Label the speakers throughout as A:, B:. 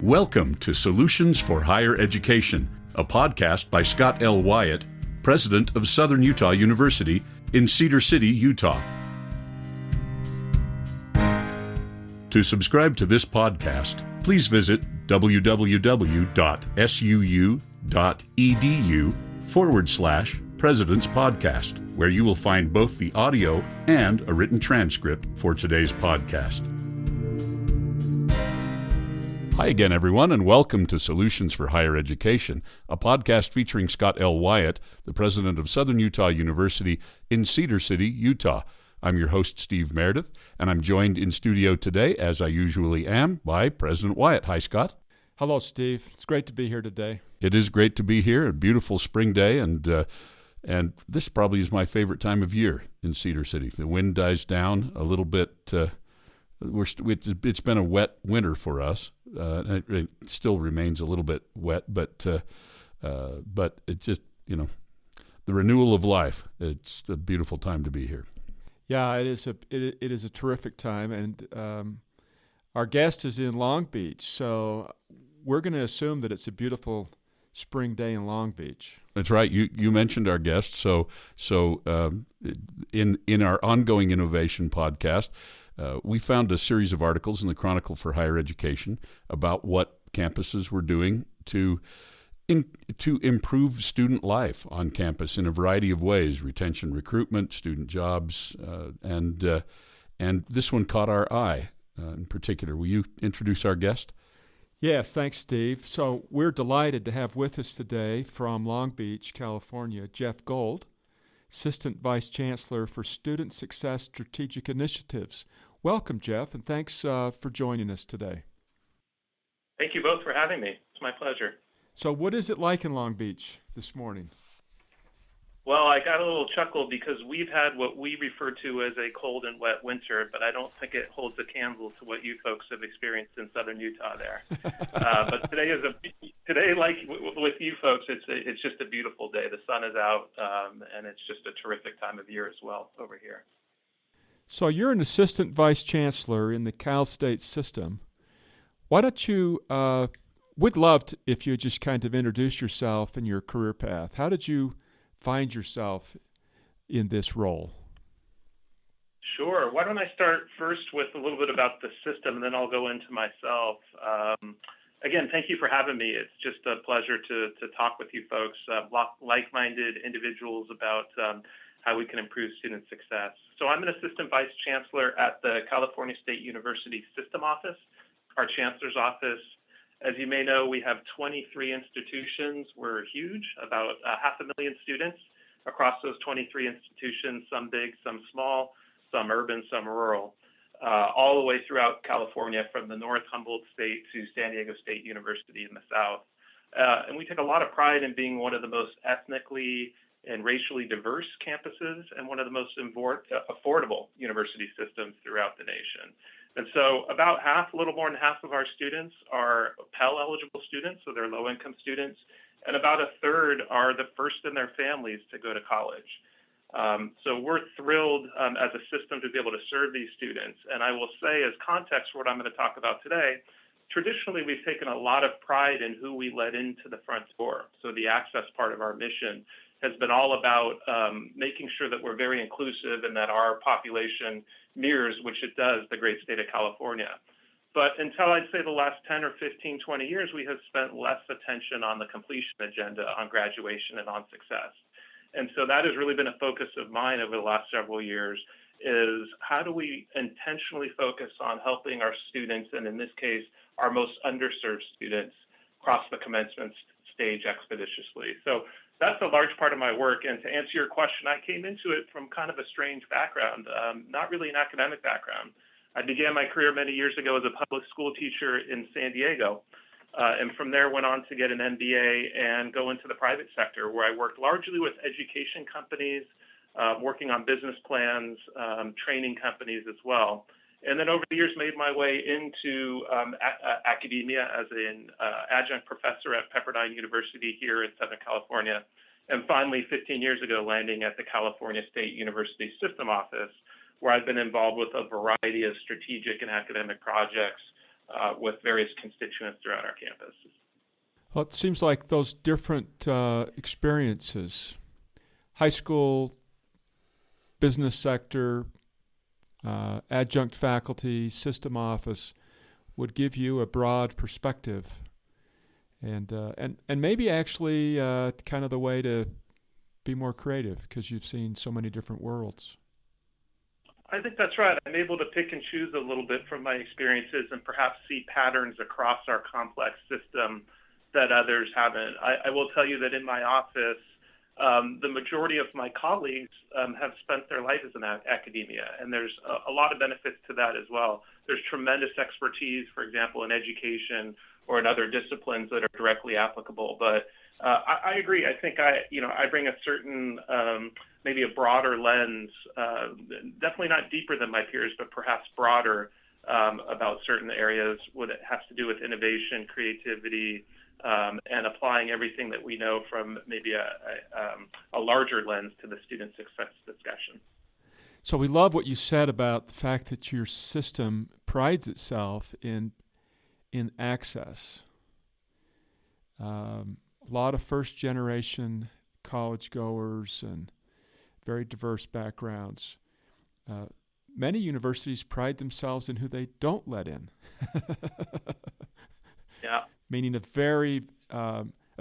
A: Welcome to Solutions for Higher Education, a podcast by Scott L. Wyatt, president of Southern Utah University in Cedar City, Utah. To subscribe to this podcast, please visit www.suu.edu/President's Podcast, where you will find both the audio and a written transcript for today's podcast. Hi again, everyone, and welcome to Solutions for Higher Education, a podcast featuring Scott L. Wyatt, the president of Southern Utah University in Cedar City, Utah. I'm your host, Steve Meredith, and I'm joined in studio today, as I usually am, by President Wyatt. Hi, Scott.
B: Hello, Steve. It's great to be here today.
A: It is great to be here, a beautiful spring day, and this probably is my favorite time of year in Cedar City. The wind dies down a little bit. It's been a wet winter for us. It still remains a little bit wet, but it just, the renewal of life. It's a beautiful time to be here.
B: Yeah, it is a terrific time, and our guest is in Long Beach, so we're going to assume that it's a beautiful spring day in Long Beach.
A: That's right. You mentioned our guest. So in our ongoing innovation podcast, we found a series of articles in the Chronicle for Higher Education about what campuses were doing to improve student life on campus in a variety of ways: retention, recruitment, student jobs, and this one caught our eye in particular. Will you introduce our guest?
B: Yes, thanks, Steve. So we're delighted to have with us today from Long Beach, California, Jeff Gold, Assistant Vice Chancellor for Student Success Strategic Initiatives. Welcome, Jeff, and thanks for joining us today.
C: Thank you both for having me. It's my pleasure.
B: So what is it like in Long Beach this morning?
C: Well, I got a little chuckle because we've had what we refer to as a cold and wet winter, but I don't think it holds a candle to what you folks have experienced in southern Utah there. But today, like with you folks, it's just a beautiful day. The sun is out, and it's just a terrific time of year as well over here.
B: So you're an assistant vice chancellor in the Cal State system. Why don't you, would love to, if you just kind of introduce yourself and your career path. How did you find yourself in this role?
C: Sure. Why don't I start first with a little bit about the system, and then I'll go into myself. Again, thank you for having me. It's just a pleasure to talk with you folks, like-minded individuals about how we can improve student success. So I'm an assistant vice chancellor at the California State University System Office, our chancellor's office. As you may know, we have 23 institutions. We're huge, about 500,000 students across those 23 institutions, some big, some small, some urban, some rural, all the way throughout California, from the North Humboldt State to San Diego State University in the South. And we take a lot of pride in being one of the most ethnically and racially diverse campuses and one of the most affordable university systems throughout the nation. And so about half, a little more than half of our students are Pell eligible students, so they're low income students, and about a third are the first in their families to go to college. So we're thrilled as a system to be able to serve these students. And I will say, as context for what I'm going to talk about today, traditionally we've taken a lot of pride in who we let into the front door. So the access part of our mission has been all about making sure that we're very inclusive and that our population mirrors, which it does, the great state of California. But until I'd say the last 10 or 15, 20 years, we have spent less attention on the completion agenda, on graduation and on success. And so that has really been a focus of mine over the last several years, is how do we intentionally focus on helping our students, and in this case, our most underserved students, cross the commencement stage expeditiously. So that's a large part of my work. And to answer your question, I came into it from kind of a strange background, not really an academic background. I began my career many years ago as a public school teacher in San Diego. And from there went on to get an MBA and go into the private sector, where I worked largely with education companies, working on business plans, training companies as well. And then over the years made my way into academia as an adjunct professor at Pepperdine University here in Southern California. And finally, 15 years ago, landing at the California State University System Office, where I've been involved with a variety of strategic and academic projects with various constituents throughout our campus.
B: Well, it seems like those different experiences, high school, business sector, adjunct faculty, system office, would give you a broad perspective, and maybe actually kind of the way to be more creative because you've seen so many different worlds.
C: I think that's right. I'm able to pick and choose a little bit from my experiences and perhaps see patterns across our complex system that others haven't. I will tell you that in my office, the majority of my colleagues have spent their life in academia, and there's a lot of benefits to that as well. There's tremendous expertise, for example, in education or in other disciplines that are directly applicable. But I agree. I think I bring a certain, maybe a broader lens, definitely not deeper than my peers, but perhaps broader about certain areas when it has to do with innovation, creativity, and applying everything that we know from maybe a larger lens to the student success discussion.
B: So we love what you said about the fact that your system prides itself in access. A lot of first-generation college goers and very diverse backgrounds. Many universities pride themselves in who they don't let in.
C: Yeah.
B: Meaning a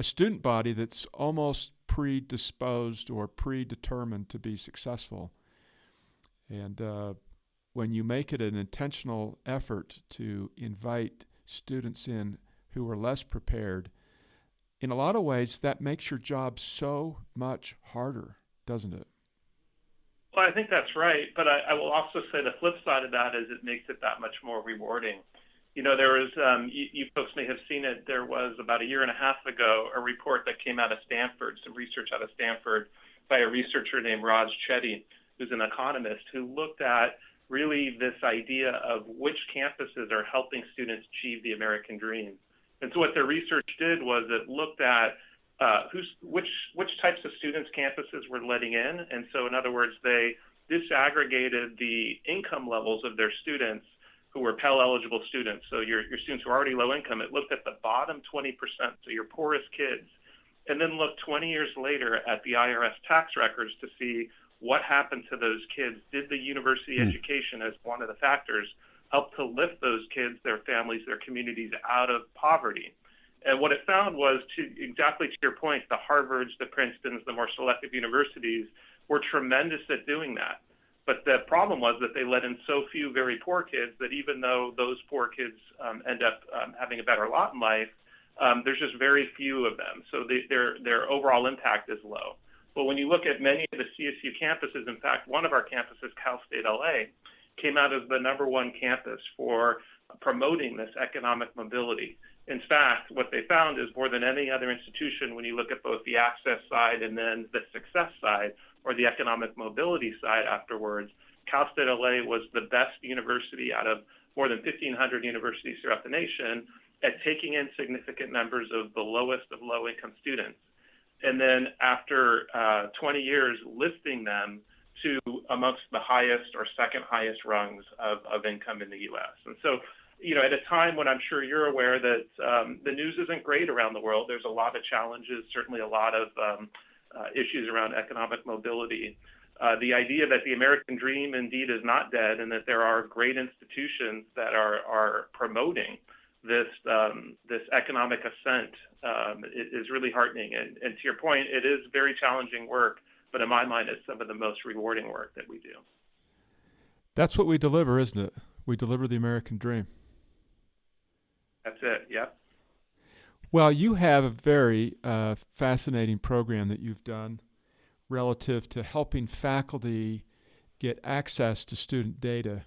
B: student body that's almost predisposed or predetermined to be successful. And when you make it an intentional effort to invite students in who are less prepared, in a lot of ways that makes your job so much harder, doesn't it?
C: Well, I think that's right. But I will also say the flip side of that is it makes it that much more rewarding. You know, there was, you folks may have seen it, there was about a year and a half ago a report that came out of Stanford, some research out of Stanford by a researcher named Raj Chetty, who's an economist, who looked at really this idea of which campuses are helping students achieve the American dream. And so what their research did was it looked at which types of students campuses were letting in. And so in other words, they disaggregated the income levels of their students who were Pell eligible students. So your students who are already low income, it looked at the bottom 20%, so your poorest kids, and then looked 20 years later at the IRS tax records to see what happened to those kids. Did the university education, as one of the factors, help to lift those kids, their families, their communities out of poverty? And what it found was, exactly to your point, the Harvards, the Princetons, the more selective universities were tremendous at doing that. But the problem was that they let in so few very poor kids that even though those poor kids end up having a better lot in life, there's just very few of them. So their overall impact is low. But when you look at many of the CSU campuses, in fact, one of our campuses, Cal State LA, came out as the #1 campus for promoting this economic mobility. In fact, what they found is more than any other institution, when you look at both the access side and then the success side, or the economic mobility side afterwards, Cal State LA was the best university out of more than 1,500 universities throughout the nation at taking in significant numbers of the lowest of low-income students. And then after 20 years, lifting them to amongst the highest or second highest rungs of income in the U.S. And so, you know, at a time when I'm sure you're aware that the news isn't great around the world, there's a lot of challenges, certainly a lot of issues around economic mobility. The idea that the American dream indeed is not dead and that there are great institutions that are promoting this economic ascent is really heartening. And to your point, it is very challenging work, but in my mind, it's some of the most rewarding work that we do.
B: That's what we deliver, isn't it? We deliver the American dream.
C: That's it, yep.
B: Well, you have a very fascinating program that you've done relative to helping faculty get access to student data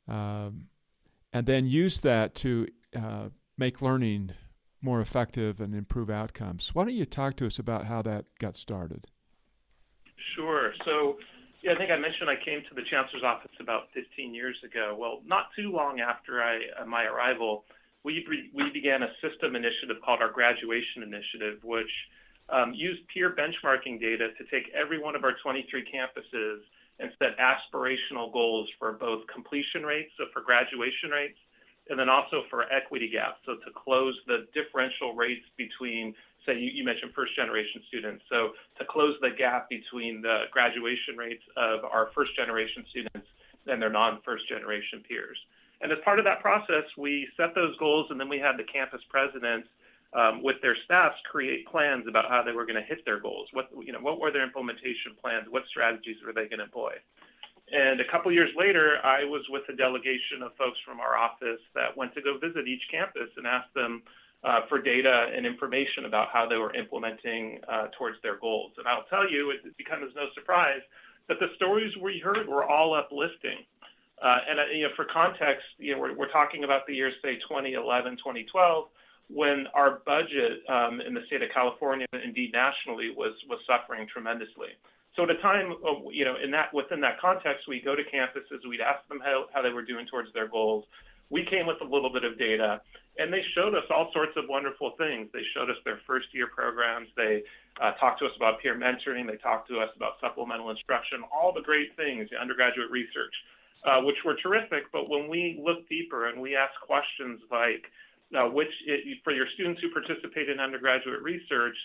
B: and then use that to make learning more effective and improve outcomes. Why don't you talk to us about how that got started?
C: Sure. So, yeah, I think I mentioned I came to the Chancellor's office about 15 years ago. Well, not too long after my arrival, we began a system initiative called our Graduation Initiative, which used peer benchmarking data to take every one of our 23 campuses and set aspirational goals for both completion rates, so for graduation rates, and then also for equity gaps, so to close the differential rates between, say, you mentioned first-generation students, so to close the gap between the graduation rates of our first-generation students and their non-first-generation peers. And as part of that process, we set those goals, and then we had the campus presidents with their staffs create plans about how they were going to hit their goals. What were their implementation plans? What strategies were they going to employ? And a couple years later, I was with a delegation of folks from our office that went to go visit each campus and asked them for data and information about how they were implementing towards their goals. And I'll tell you, it becomes no surprise that the stories we heard were all uplifting. For context, we're talking about the years, say, 2011, 2012, when our budget in the state of California, indeed nationally, was suffering tremendously. So at a time, within that context, we go to campuses, we'd ask them how they were doing towards their goals. We came with a little bit of data, and they showed us all sorts of wonderful things. They showed us their first-year programs. They talked to us about peer mentoring. They talked to us about supplemental instruction, all the great things, the undergraduate research, which were terrific. But when we look deeper and we ask questions like, for your students who participate in undergraduate research,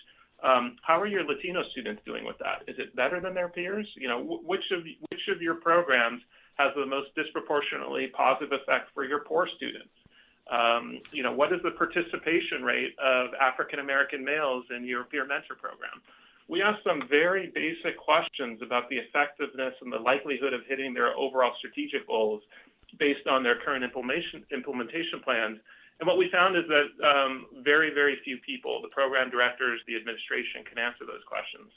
C: how are your Latino students doing with that? Is it better than their peers? Which of your programs has the most disproportionately positive effect for your poor students? What is the participation rate of African American males in your peer mentor program? We asked some very basic questions about the effectiveness and the likelihood of hitting their overall strategic goals based on their current implementation plans. And what we found is that very, very few people, the program directors, the administration, can answer those questions.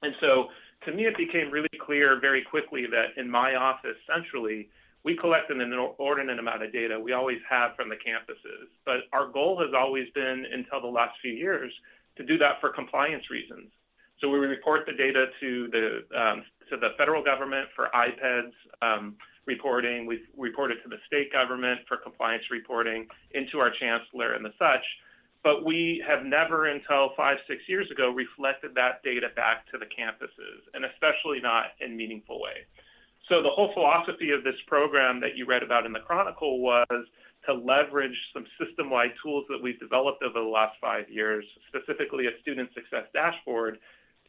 C: And so to me, it became really clear very quickly that in my office centrally, we collect an inordinate amount of data. We always have from the campuses. But our goal has always been, until the last few years, to do that for compliance reasons. So we report the data to the federal government for IPEDS reporting. We've reported to the state government for compliance reporting, into our chancellor and the such. But we have never, until 5-6 years ago, reflected that data back to the campuses, and especially not in a meaningful way. So the whole philosophy of this program that you read about in the Chronicle was to leverage some system-wide tools that we've developed over the last 5 years, specifically a student success dashboard,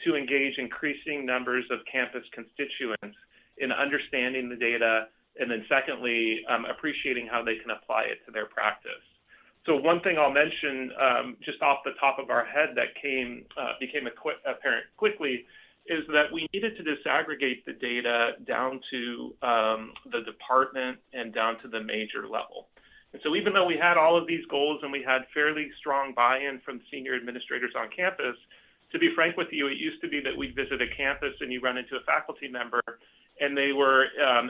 C: to engage increasing numbers of campus constituents in understanding the data, and then secondly, appreciating how they can apply it to their practice. So one thing I'll mention just off the top of our head that became apparent quickly is that we needed to disaggregate the data down to the department and down to the major level. And so even though we had all of these goals and we had fairly strong buy-in from senior administrators on campus, to be frank with you, it used to be that we'd visit a campus and you run into a faculty member and they were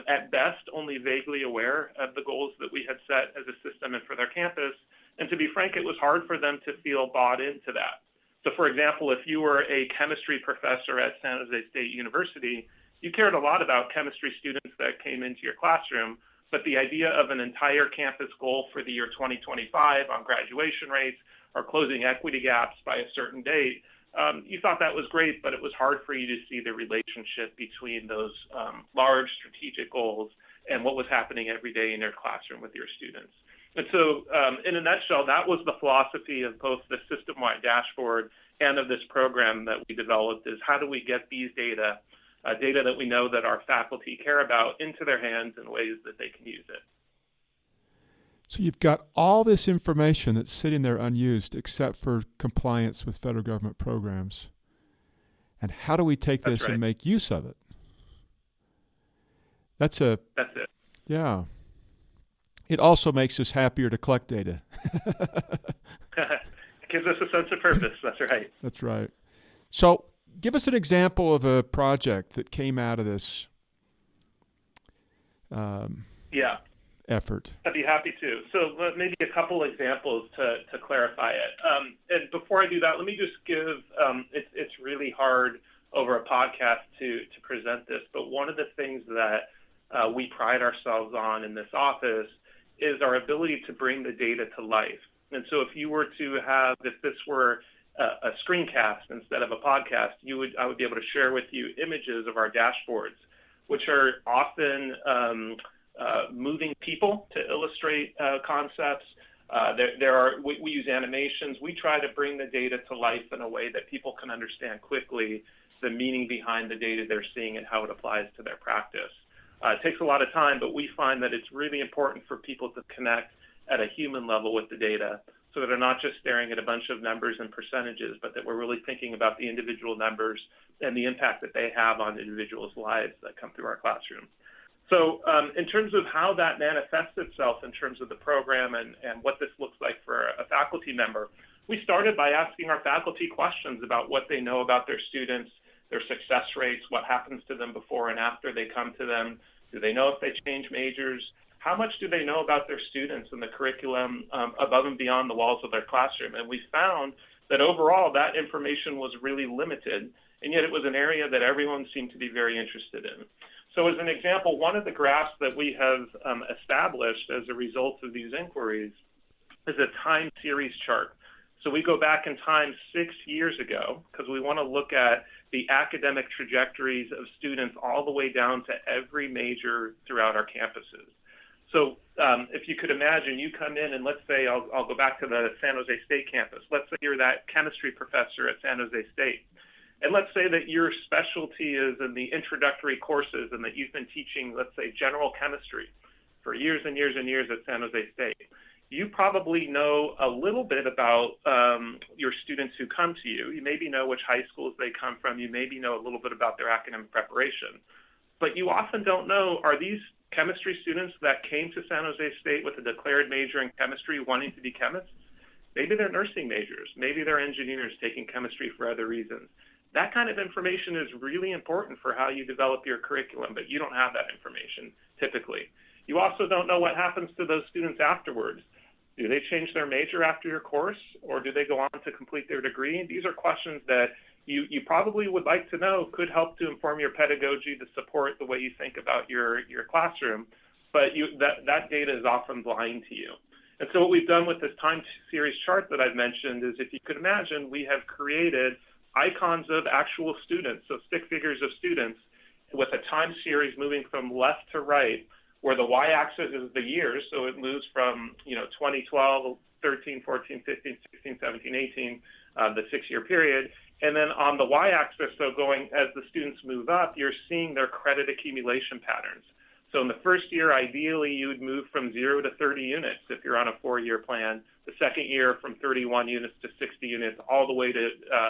C: at best only vaguely aware of the goals that we had set as a system and for their campus. And to be frank, it was hard for them to feel bought into that. So for example, if you were a chemistry professor at San Jose State University, you cared a lot about chemistry students that came into your classroom, but the idea of an entire campus goal for the year 2025 on graduation rates or closing equity gaps by a certain date, you thought that was great, but it was hard for you to see the relationship between those large strategic goals and what was happening every day in your classroom with your students. And so in a nutshell, that was the philosophy of both the system-wide dashboard and of this program that we developed, is how do we get these data that we know that our faculty care about, into their hands in ways that they can use it.
B: So you've got all this information that's sitting there unused except for compliance with federal government programs. And how do we take this and make use of it? That's it. Yeah. It also makes us happier to collect data.
C: It gives us a sense of purpose. That's right.
B: That's right. So give us an example of a project that came out of this effort.
C: I'd be happy to. So maybe a couple examples to clarify it. And before I do that, let me just give, it's really hard over a podcast to present this, but one of the things that we pride ourselves on in this office is our ability to bring the data to life. And so if you were to have, if this were a screencast instead of a podcast, I would be able to share with you images of our dashboards, which are often moving people to illustrate concepts. We use animations. We try to bring the data to life in a way that people can understand quickly the meaning behind the data they're seeing and how it applies to their practice. It takes a lot of time, but we find that it's really important for people to connect at a human level with the data, so that they're not just staring at a bunch of numbers and percentages, but that we're really thinking about the individual numbers and the impact that they have on individuals' lives that come through our classroom. So in terms of how that manifests itself in terms of the program and what this looks like for a faculty member, we started by asking our faculty questions about what they know about their students, their success rates, what happens to them before and after they come to them. Do they know if they change majors? How much do they know about their students and the curriculum above and beyond the walls of their classroom? And we found that overall that information was really limited, and yet it was an area that everyone seemed to be very interested in. So as an example, one of the graphs that we have established as a result of these inquiries is a time series chart. So we go back in time 6 years ago because we want to look at the academic trajectories of students all the way down to every major throughout our campuses. So if you could imagine, you come in and let's say, I'll go back to the San Jose State campus. Let's say you're that chemistry professor at San Jose State. And let's say that your specialty is in the introductory courses and that you've been teaching, let's say, general chemistry for years and years and years at San Jose State. You probably know a little bit about your students who come to you. You maybe know which high schools they come from. You maybe know a little bit about their academic preparation. But you often don't know, are these chemistry students that came to San Jose State with a declared major in chemistry wanting to be chemists? Maybe they're nursing majors. Maybe they're engineers taking chemistry for other reasons. That kind of information is really important for how you develop your curriculum, but you don't have that information typically. You also don't know what happens to those students afterwards. Do they change their major after your course, or do they go on to complete their degree? These are questions that you probably would like to know, could help to inform your pedagogy to support the way you think about your classroom, but that data is often blind to you. And so what we've done with this time series chart that I've mentioned is, if you could imagine, we have created icons of actual students, so stick figures of students with a time series moving from left to right, where the y-axis is the years, so it moves from 2012, 13, 14, 15, 16, 17, 18, the 6-year period. And then on the y-axis, so going as the students move up, you're seeing their credit accumulation patterns. So in the first year, ideally, you would move from 0 to 30 units if you're on a 4-year plan. The second year, from 31 units to 60 units, all the way to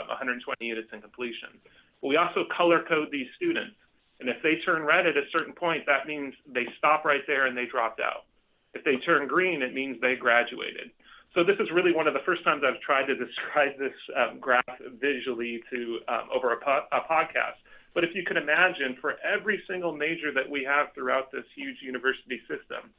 C: 120 units in completion. But we also color code these students. And if they turn red at a certain point, that means they stop right there and they dropped out. If they turn green, it means they graduated. So this is really one of the first times I've tried to describe this graph visually over a podcast. But if you can imagine, for every single major that we have throughout this huge university system,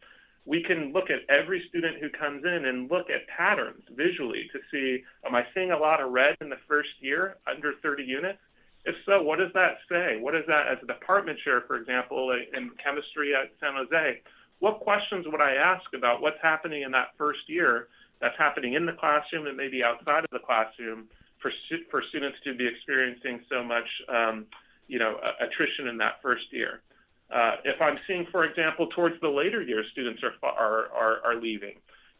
C: we can look at every student who comes in and look at patterns visually to see, am I seeing a lot of red in the first year, under 30 units? If so, what does that say? What is that, as a department chair, for example, in chemistry at San Jose, what questions would I ask about what's happening in that first year that's happening in the classroom and maybe outside of the classroom for students to be experiencing so much attrition in that first year? If I'm seeing, for example, towards the later years, students are leaving.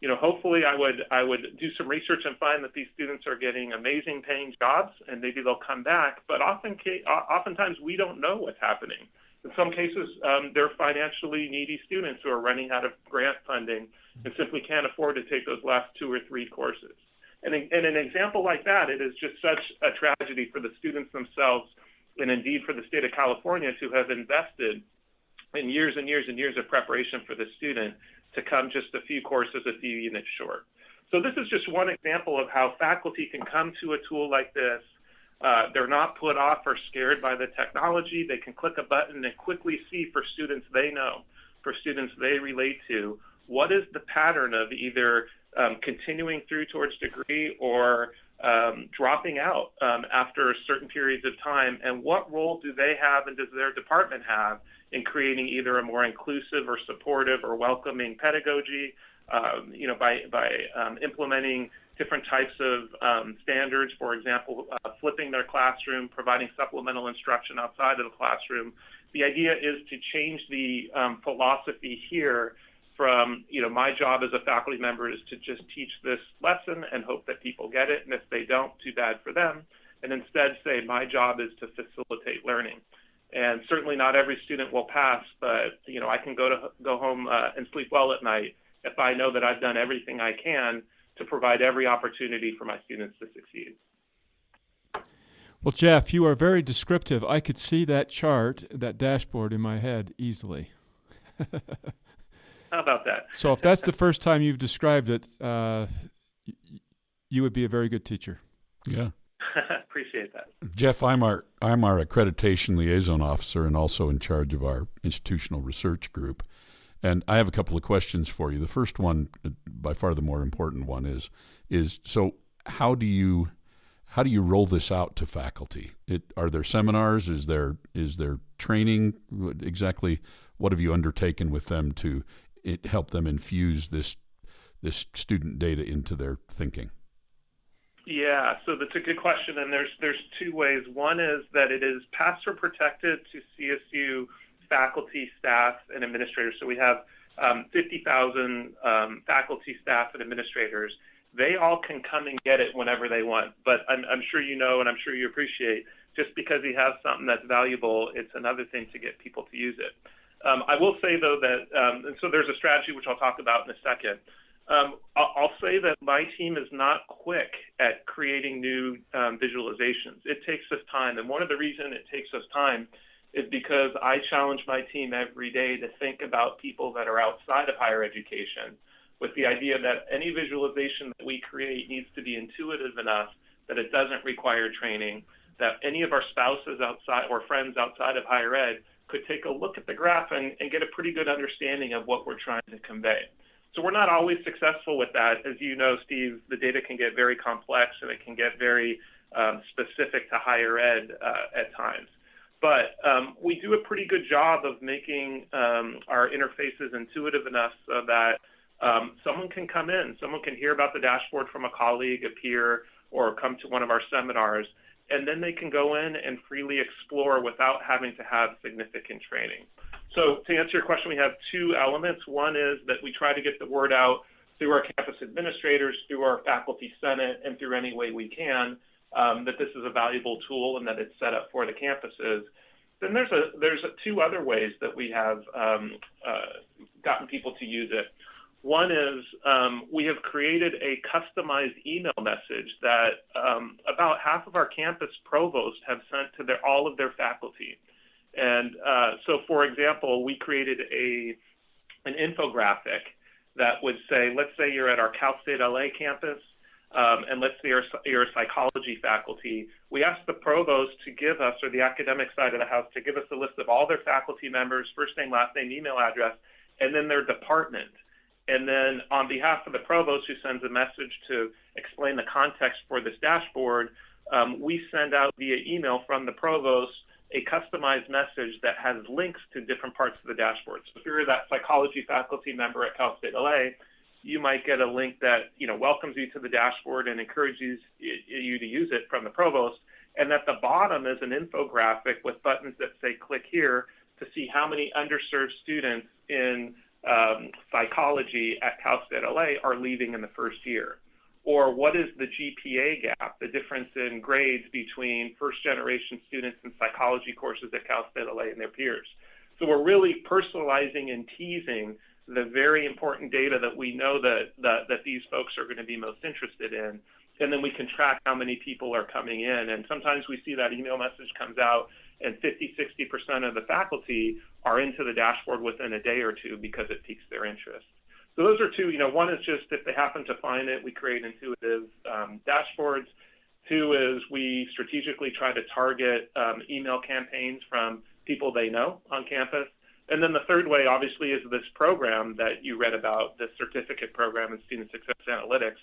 C: Hopefully I would do some research and find that these students are getting amazing paying jobs and maybe they'll come back, but oftentimes we don't know what's happening. In some cases, they're financially needy students who are running out of grant funding and simply can't afford to take those last 2 or 3 courses. And in an example like that, it is just such a tragedy for the students themselves and indeed for the state of California to have invested in years and years and years of preparation for the student to come just a few courses, a few units short. So this is just one example of how faculty can come to a tool like this. They're not put off or scared by the technology. They can click a button and quickly see, for students they know, for students they relate to, what is the pattern of either continuing through towards degree or dropping out after certain periods of time, and what role do they have and does their department have in creating either a more inclusive or supportive or welcoming pedagogy, by implementing different types of standards, for example, flipping their classroom, providing supplemental instruction outside of the classroom, the idea is to change the philosophy here from, my job as a faculty member is to just teach this lesson and hope that people get it, and if they don't, too bad for them, and instead say my job is to facilitate learning. And certainly not every student will pass, but I can go home and sleep well at night if I know that I've done everything I can to provide every opportunity for my students to succeed.
B: Well, Jeff, you are very descriptive. I could see that chart, that dashboard in my head easily.
C: How about that?
B: So if that's the first time you've described it, you would be a very good teacher.
A: Yeah.
C: Appreciate that.
A: Jeff, I'm our accreditation liaison officer and also in charge of our institutional research group. And I have a couple of questions for you. The first one, by far the more important one, is so how do you roll this out to faculty? Are there seminars? Is there training? Exactly what have you undertaken with them to help them infuse this student data into their thinking?
C: Yeah, so that's a good question, and there's two ways. One is that it is password protected to CSU faculty, staff, and administrators. So we have 50,000 faculty, staff, and administrators. They all can come and get it whenever they want. But I'm sure you know, and I'm sure you appreciate, just because you have something that's valuable, it's another thing to get people to use it. I will say, though, that, and so there's a strategy which I'll talk about in a second. I'll say that my team is not quick at creating new visualizations. It takes us time. And one of the reasons it takes us time is because I challenge my team every day to think about people that are outside of higher education, with the idea that any visualization that we create needs to be intuitive enough that it doesn't require training, that any of our spouses outside or friends outside of higher ed could take a look at the graph and get a pretty good understanding of what we're trying to convey. So we're not always successful with that. As you know, Steve, the data can get very complex and it can get very specific to higher ed at times. But we do a pretty good job of making our interfaces intuitive enough so that someone can come in, someone can hear about the dashboard from a colleague, a peer, or come to one of our seminars, and then they can go in and freely explore without having to have significant training. So to answer your question, we have two elements. One is that we try to get the word out through our campus administrators, through our faculty senate, and through any way we can, that this is a valuable tool and that it's set up for the campuses. Then there's two other ways that we have gotten people to use it. One is we have created a customized email message that about half of our campus provosts have sent to all of their faculty. And so, for example, we created an infographic that would say, let's say you're at our Cal State LA campus, and let's say you're a psychology faculty. We asked the provost to give us, or the academic side of the house, to give us a list of all their faculty members, first name, last name, email address, and then their department. And then on behalf of the provost who sends a message to explain the context for this dashboard, we send out via email from the provost a customized message that has links to different parts of the dashboard. So if you're that psychology faculty member at Cal State LA, you might get a link that welcomes you to the dashboard and encourages you to use it from the provost. And at the bottom is an infographic with buttons that say click here to see how many underserved students in psychology at Cal State LA are leaving in the first year. Or what is the GPA gap, the difference in grades between first-generation students in psychology courses at Cal State LA and their peers. So we're really personalizing and teasing the very important data that we know that these folks are going to be most interested in. And then we can track how many people are coming in. And sometimes we see that email message comes out and 50-60% of the faculty are into the dashboard within a day or two because it piques their interest. So those are two. One is just if they happen to find it, we create intuitive dashboards. Two is we strategically try to target email campaigns from people they know on campus. And then the third way, obviously, is this program that you read about, the certificate program in Student Success Analytics.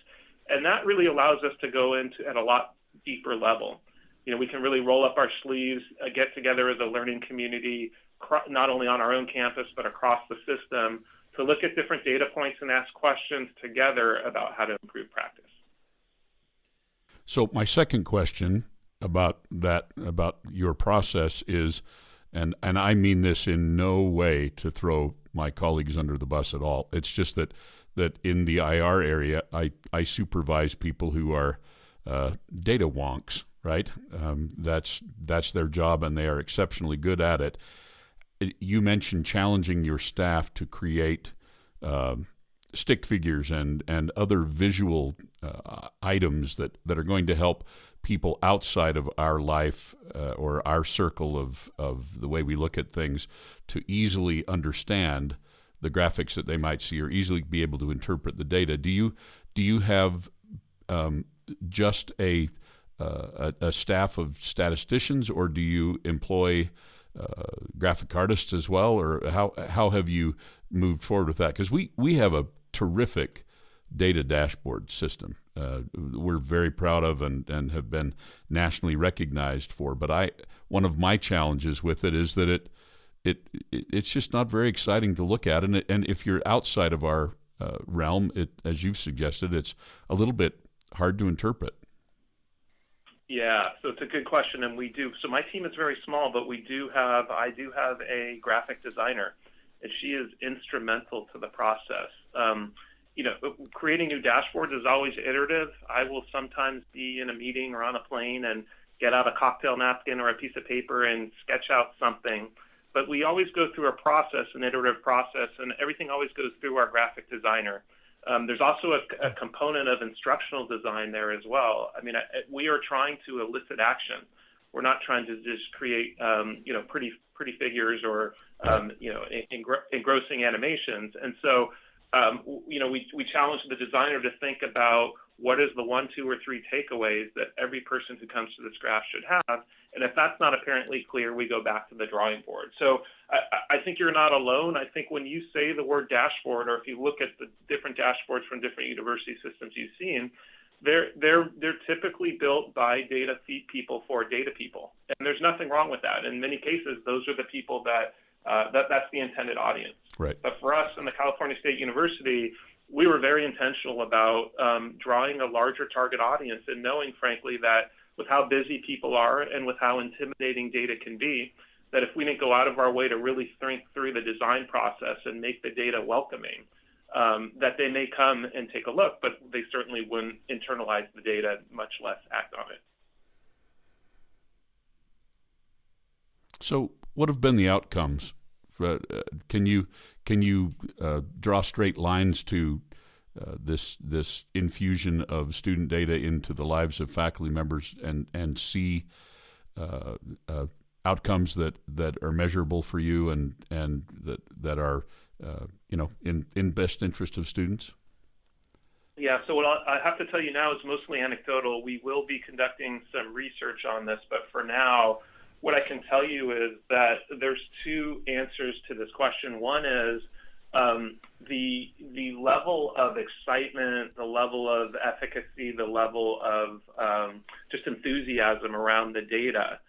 C: And that really allows us to go into at a lot deeper level. We can really roll up our sleeves, get together as a learning community, not only on our own campus, but across the system, to look at different data points and ask questions together about how to improve practice.
A: So my second question about your process is, and I mean this in no way to throw my colleagues under the bus at all. It's just that in the IR area, I supervise people who are data wonks, right? That's their job, and they are exceptionally good at it. You mentioned challenging your staff to create stick figures and other visual items that are going to help people outside of our life or our circle of the way we look at things to easily understand the graphics that they might see or easily be able to interpret the data. Do you have just a staff of statisticians, or do you employ graphic artists as well, or how have you moved forward with that? Because we have a terrific data dashboard system we're very proud of and have been nationally recognized for. But one of my challenges with it is that it's just not very exciting to look at, and if you're outside of our realm, as you've suggested, it's a little bit hard to interpret.
C: Yeah, so it's a good question, and we do. So my team is very small, but I do have a graphic designer, and she is instrumental to the process. Creating new dashboards is always iterative. I will sometimes be in a meeting or on a plane and get out a cocktail napkin or a piece of paper and sketch out something. But we always go through a process, an iterative process, and everything always goes through our graphic designer. There's also a component of instructional design there as well. I mean, we are trying to elicit action. We're not trying to just create, pretty figures or, engrossing animations. And so, we challenge the designer to think about what is the 1, 2, or 3 takeaways that every person who comes to this graph should have. And if that's not apparently clear, we go back to the drawing board. So I think you're not alone. I think when you say the word dashboard, or if you look at the different dashboards from different university systems you've seen, they're typically built by data people for data people. And there's nothing wrong with that. In many cases, those are the people that's the intended audience.
A: Right.
C: But for us in the California State University, we were very intentional about drawing a larger target audience and knowing, frankly, that with how busy people are and with how intimidating data can be, that if we didn't go out of our way to really think through the design process and make the data welcoming, that they may come and take a look, but they certainly wouldn't internalize the data, much less act on it.
A: So what have been the outcomes? Can you draw straight lines to this infusion of student data into the lives of faculty members and see outcomes that are measurable for you and that are in best interest of students?
C: Yeah, so what I have to tell you now is mostly anecdotal. We will be conducting some research on this, but for now, what I can tell you is that there's 2 answers to this question. One is the level of excitement, the level of efficacy, the level of just enthusiasm around the data,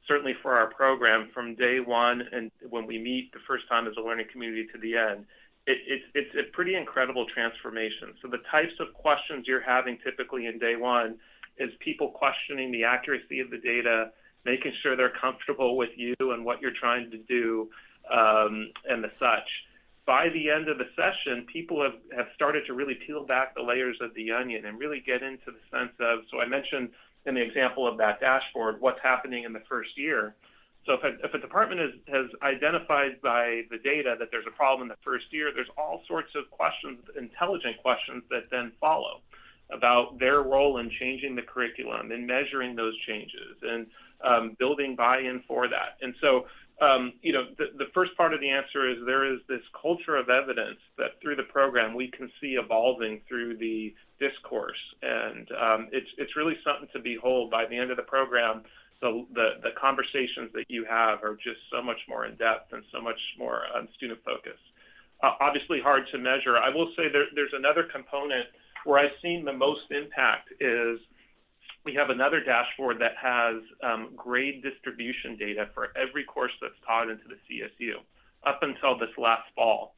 C: certainly for our program from day one and when we meet the first time as a learning community to the end. It's a pretty incredible transformation. So the types of questions you're having typically in day one is people questioning the accuracy of the data, making sure they're comfortable with you and what you're trying to do, and the such. By the end of the session, people have started to really peel back the layers of the onion and really get into the sense of, so I mentioned in the example of that dashboard, what's happening in the first year. So if a department has identified by the data that there's a problem in the first year, there's all sorts of questions, intelligent questions that then follow about their role in changing the curriculum and measuring those changes and building buy-in for that. And so, the first part of the answer is there is this culture of evidence that through the program we can see evolving through the discourse. And it's really something to behold. By the end of the program, the conversations that you have are just so much more in-depth and so much more student-focused. Obviously hard to measure. I will say there's another component where I've seen the most impact is we have another dashboard that has grade distribution data for every course that's taught into the CSU up until this last fall.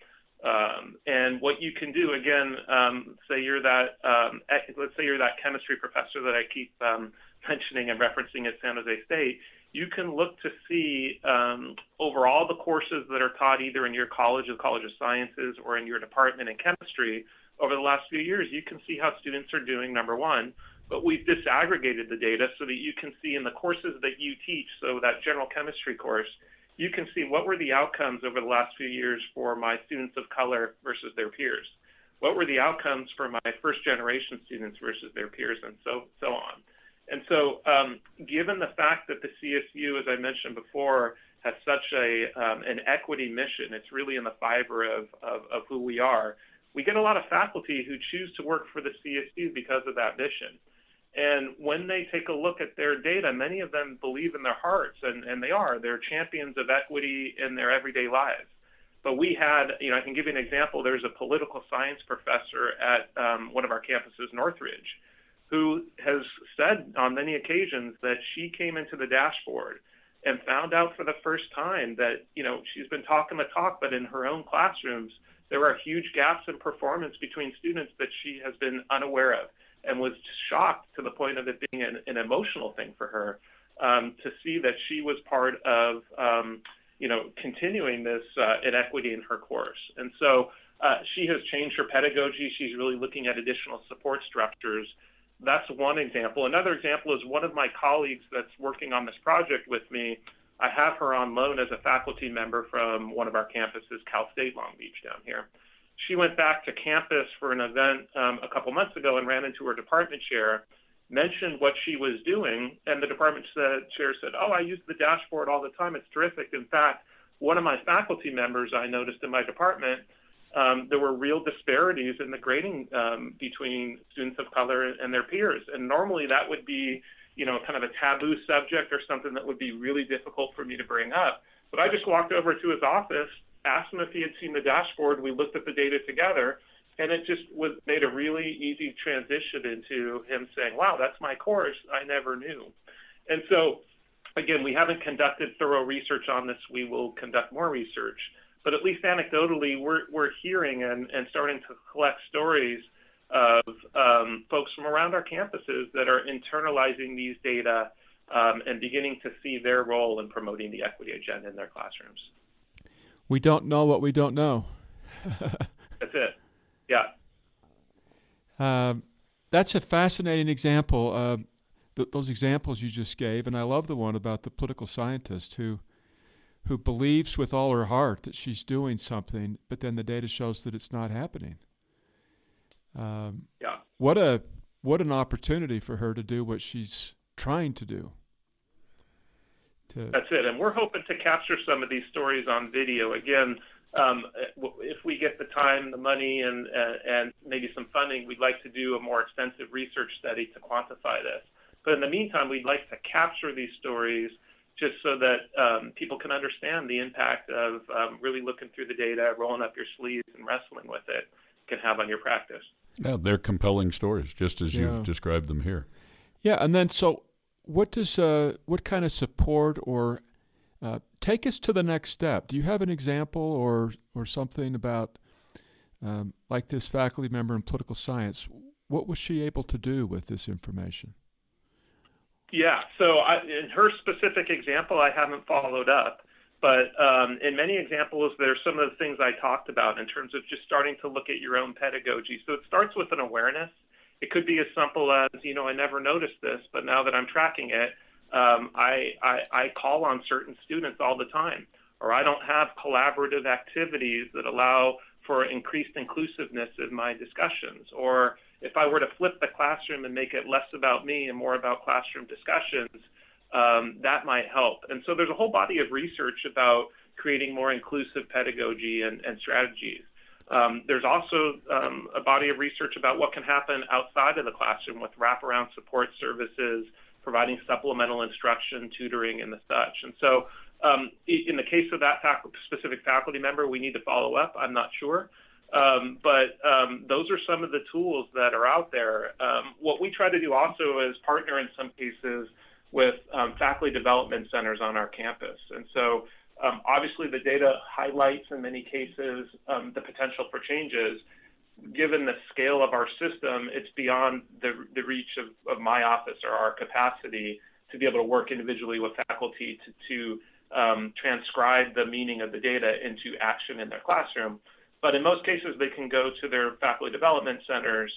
C: And what you can do, again, let's say you're that chemistry professor that I keep mentioning and referencing at San Jose State, you can look to see over all the courses that are taught either in your college, the College of Sciences, or in your department in chemistry over the last few years. You can see how students are doing, number one, but we've disaggregated the data so that you can see in the courses that you teach, so that general chemistry course, you can see what were the outcomes over the last few years for my students of color versus their peers. What were the outcomes for my first generation students versus their peers, and so on. And so given the fact that the CSU, as I mentioned before, has such an equity mission, it's really in the fiber of who we are, we get a lot of faculty who choose to work for the CSU because of that mission. And when they take a look at their data, many of them believe in their hearts, and they're champions of equity in their everyday lives. But we had, I can give you an example. There's a political science professor at one of our campuses, Northridge, who has said on many occasions that she came into the dashboard and found out for the first time that, she's been talking the talk, but in her own classrooms, there are huge gaps in performance between students that she has been unaware of, and was shocked to the point of it being an emotional thing for her to see that she was part of, continuing this inequity in her course. And so she has changed her pedagogy. She's really looking at additional support structures. That's one example. Another example is one of my colleagues that's working on this project with me. I have her on loan as a faculty member from one of our campuses, Cal State Long Beach down here. She went back to campus for an event a couple months ago and ran into her department chair, mentioned what she was doing, and the department chair said, "Oh, I use the dashboard all the time. It's terrific. In fact, one of my faculty members I noticed in my department, there were real disparities in the grading between students of color and their peers. And normally that would be, kind of a taboo subject or something that would be really difficult for me to bring up. But I just walked over to his office, asked him if he had seen the dashboard. We looked at the data together, and it just made a really easy transition into him saying, wow, that's my course. I never knew. And so, again, we haven't conducted thorough research on this. We will conduct more research. But at least anecdotally, we're hearing and starting to collect stories of folks from around our campuses that are internalizing these data and beginning to see their role in promoting the equity agenda in their classrooms.
B: We don't know what we don't know.
C: That's it. Yeah.
B: That's a fascinating example. Those examples you just gave, and I love the one about the political scientist who believes with all her heart that she's doing something, but then the data shows that it's not happening.
C: Yeah.
B: What an opportunity for her to do what she's trying to do.
C: That's it. And we're hoping to capture some of these stories on video. Again, if we get the time, the money, and maybe some funding, we'd like to do a more extensive research study to quantify this. But in the meantime, we'd like to capture these stories just so that people can understand the impact of really looking through the data, rolling up your sleeves, and wrestling with it can have on your practice.
A: Yeah, they're compelling stories, just as you've described them here.
B: Yeah, and then so what kind of support or take us to the next step? Do you have an example or something about like this faculty member in political science? What was she able to do with this information?
C: Yeah, so in her specific example, I haven't followed up. But in many examples, there's some of the things I talked about in terms of just starting to look at your own pedagogy. So it starts with an awareness. It could be as simple as, I never noticed this, but now that I'm tracking it, I call on certain students all the time, or I don't have collaborative activities that allow for increased inclusiveness in my discussions. Or if I were to flip the classroom and make it less about me and more about classroom discussions, that might help. And so there's a whole body of research about creating more inclusive pedagogy and strategies. There's also a body of research about what can happen outside of the classroom with wraparound support services, providing supplemental instruction, tutoring, and the such. And so in the case of that specific faculty member, we need to follow up. I'm not sure. But those are some of the tools that are out there. What we try to do also is partner in some cases with faculty development centers on our campus. And so obviously the data highlights in many cases the potential for changes, given the scale of our system, it's beyond the reach of my office or our capacity to be able to work individually with faculty to transcribe the meaning of the data into action in their classroom. But in most cases, they can go to their faculty development centers,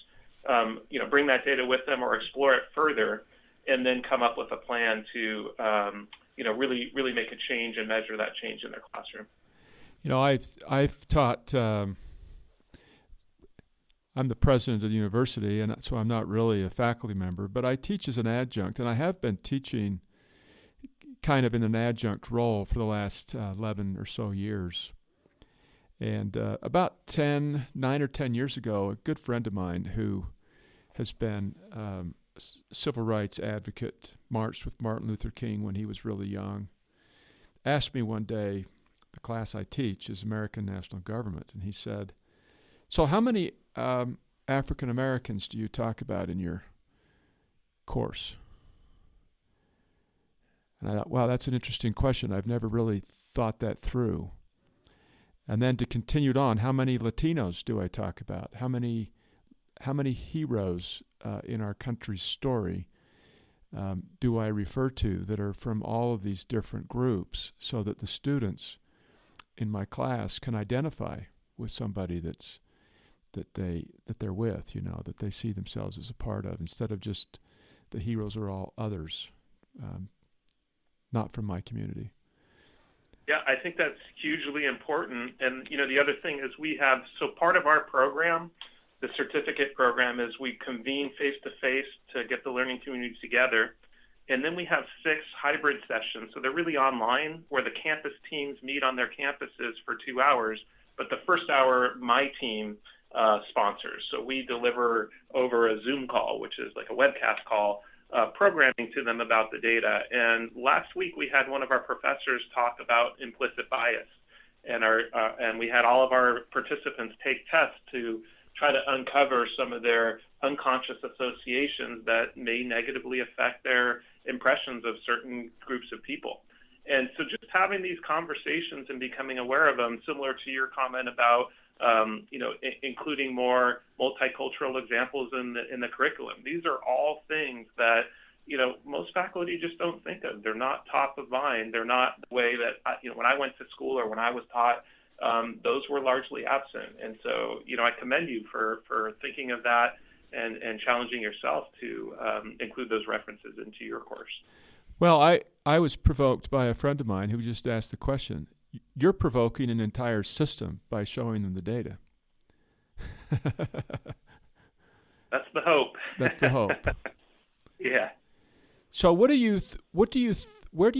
C: bring that data with them or explore it further, and then come up with a plan to, really make a change and measure that change in their classroom.
B: I've taught. I'm the president of the university, and so I'm not really a faculty member, but I teach as an adjunct, and I have been teaching kind of in an adjunct role for the last 11 or so years. And about 9 or 10 years ago, a good friend of mine who has been a civil rights advocate, marched with Martin Luther King when he was really young, asked me one day, the class I teach is American National Government, and he said, "So how many African Americans do you talk about in your course?" And I thought, wow, that's an interesting question. I've never really thought that through. And then to continue on, how many Latinos do I talk about? How many heroes in our country's story do I refer to that are from all of these different groups, so that the students in my class can identify with somebody that they're with, that they see themselves as a part of, instead of just the heroes are all others, not from my community.
C: Yeah, I think that's hugely important. And, the other thing is part of our program, the certificate program, is we convene face-to-face to get the learning community together. And then we have 6 hybrid sessions. So they're really online, where the campus teams meet on their campuses for 2 hours. But the first hour, my team sponsors. So we deliver over a Zoom call, which is like a webcast call, programming to them about the data. And last week we had one of our professors talk about implicit bias, and we had all of our participants take tests to try to uncover some of their unconscious associations that may negatively affect their impressions of certain groups of people. And so just having these conversations and becoming aware of them, similar to your comment about including more multicultural examples in the curriculum. These are all things that, most faculty just don't think of. They're not top of mind. They're not the way that, when I went to school or when I was taught, those were largely absent. And so, I commend you for thinking of that and challenging yourself to include those references into your course.
B: Well, I was provoked by a friend of mine who just asked the question. You're provoking an entire system by showing them the data.
C: That's the hope.
B: That's the hope.
C: Yeah.
B: So where do you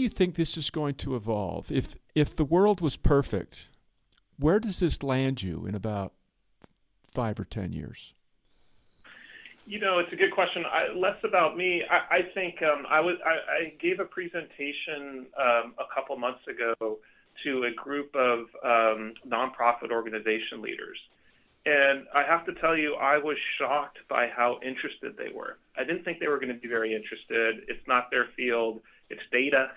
B: think this is going to evolve? If the world was perfect, where does this land you in about 5 or 10 years?
C: It's a good question. Less about me. I think I gave a presentation a couple months ago to a group of nonprofit organization leaders. And I have to tell you, I was shocked by how interested they were. I didn't think they were going to be very interested. It's not their field. It's data.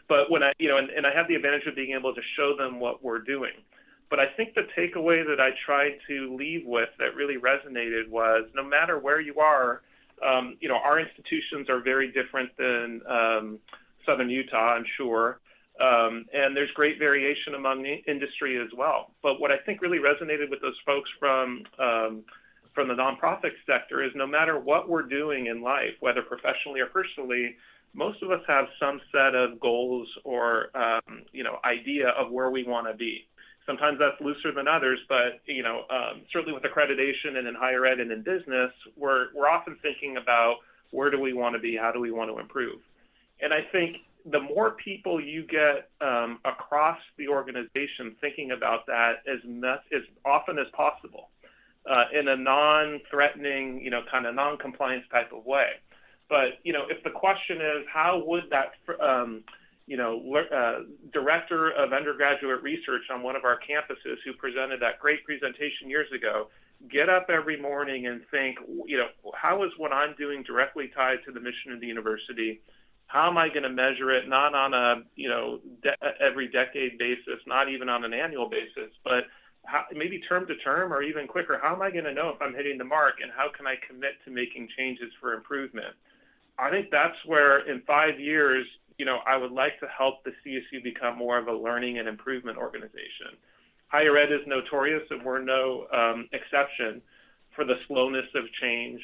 C: But when and I have the advantage of being able to show them what we're doing. But I think the takeaway that I tried to leave with that really resonated was, no matter where you are, our institutions are very different than Southern Utah, I'm sure. And there's great variation among the industry as well. But what I think really resonated with those folks from the nonprofit sector is, no matter what we're doing in life, whether professionally or personally, most of us have some set of goals or idea of where we want to be. Sometimes that's looser than others, but certainly with accreditation and in higher ed and in business, we're often thinking about where do we want to be, how do we want to improve. And I think the more people you get across the organization thinking about that as often as possible in a non-threatening, kind of non-compliance type of way. But, if the question is, how would that director of undergraduate research on one of our campuses who presented that great presentation years ago get up every morning and think, how is what I'm doing directly tied to the mission of the university? How am I going to measure it, not on a every decade basis, not even on an annual basis, but maybe term to term or even quicker, how am I going to know if I'm hitting the mark, and how can I commit to making changes for improvement? I think that's where in 5 years, I would like to help the CSU become more of a learning and improvement organization. Higher ed is notorious, and we're no exception for the slowness of change.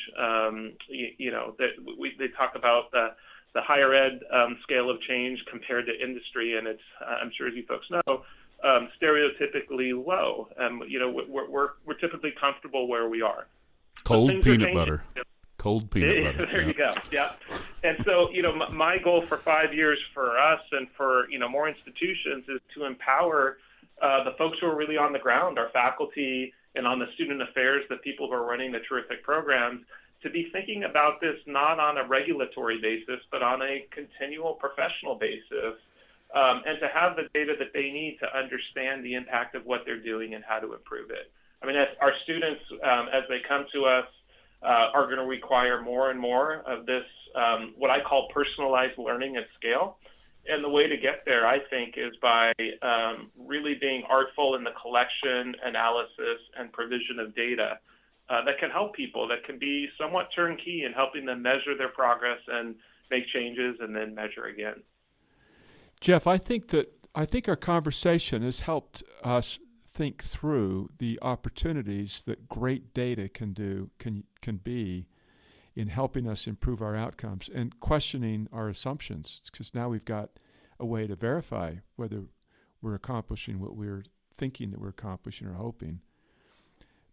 C: They talk about the higher ed scale of change compared to industry, and it's, I'm sure as you folks know, stereotypically low. We're typically comfortable where we are.
A: Cold peanut butter. Cold peanut butter.
C: There you go. Yeah. And so, my goal for 5 years for us and for, more institutions is to empower the folks who are really on the ground, our faculty and on the student affairs, the people who are running the terrific programs, to be thinking about this not on a regulatory basis, but on a continual professional basis, and to have the data that they need to understand the impact of what they're doing and how to improve it. I mean, as our students, as they come to us, are going to require more and more of this, what I call personalized learning at scale. And the way to get there, I think, is by really being artful in the collection, analysis, and provision of data that can help people, that can be somewhat turnkey in helping them measure their progress and make changes and then measure again.
B: Jeff, I think our conversation has helped us think through the opportunities that great data can be in helping us improve our outcomes and questioning our assumptions, because now we've got a way to verify whether we're accomplishing what we're thinking that we're accomplishing or hoping.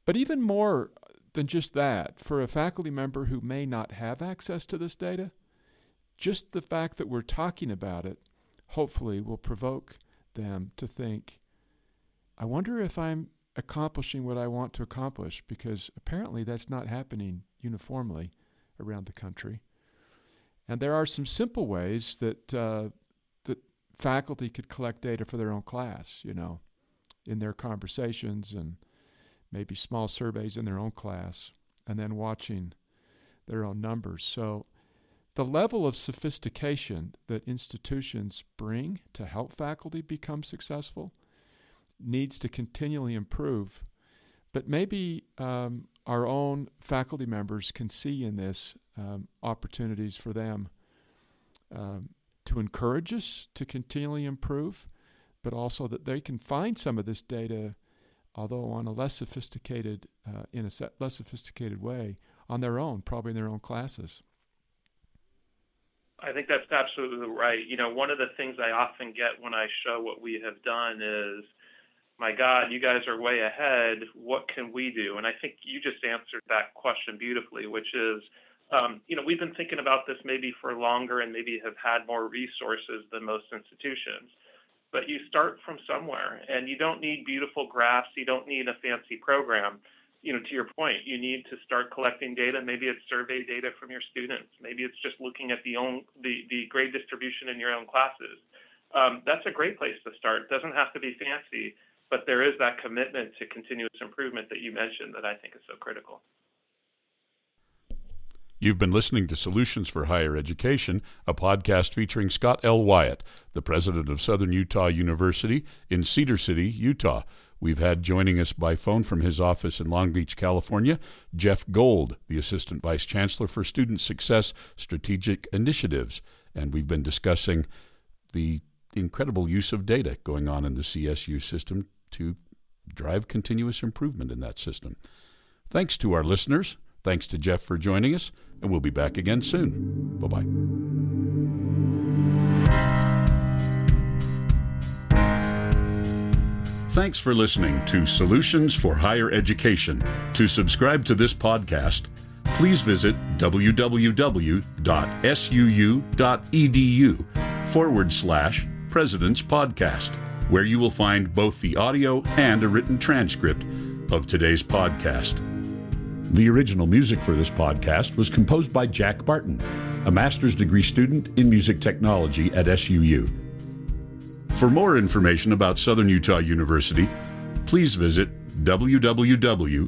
B: But even more than just that, for a faculty member who may not have access to this data, just the fact that we're talking about it hopefully will provoke them to think, I wonder if I'm accomplishing what I want to accomplish, because apparently that's not happening uniformly around the country. And there are some simple ways that that faculty could collect data for their own class, in their conversations, and maybe small surveys in their own class, and then watching their own numbers. So the level of sophistication that institutions bring to help faculty become successful needs to continually improve. But maybe our own faculty members can see in this opportunities for them to encourage us to continually improve, but also that they can find some of this data, although on a less sophisticated, less sophisticated way, on their own, probably in their own classes.
C: I think that's absolutely right. One of the things I often get when I show what we have done is, my God, you guys are way ahead. What can we do? And I think you just answered that question beautifully, which is, we've been thinking about this maybe for longer and maybe have had more resources than most institutions. But you start from somewhere, and you don't need beautiful graphs. You don't need a fancy program. To your point, you need to start collecting data. Maybe it's survey data from your students. Maybe it's just looking at the grade distribution in your own classes. That's a great place to start. It doesn't have to be fancy, but there is that commitment to continuous improvement that you mentioned that I think is so critical.
A: You've been listening to Solutions for Higher Education, a podcast featuring Scott L. Wyatt, the president of Southern Utah University in Cedar City, Utah. We've had joining us by phone from his office in Long Beach, California, Jeff Gold, the Assistant Vice Chancellor for Student Success Strategic Initiatives. And we've been discussing the incredible use of data going on in the CSU system to drive continuous improvement in that system. Thanks to our listeners. Thanks to Jeff for joining us, and we'll be back again soon. Bye-bye. Thanks for listening to Solutions for Higher Education. To subscribe to this podcast, please visit www.suu.edu/President's Podcast, where you will find both the audio and a written transcript of today's podcast. The original music for this podcast was composed by Jack Barton, a master's degree student in music technology at SUU. For more information about Southern Utah University, please visit www.suu.edu.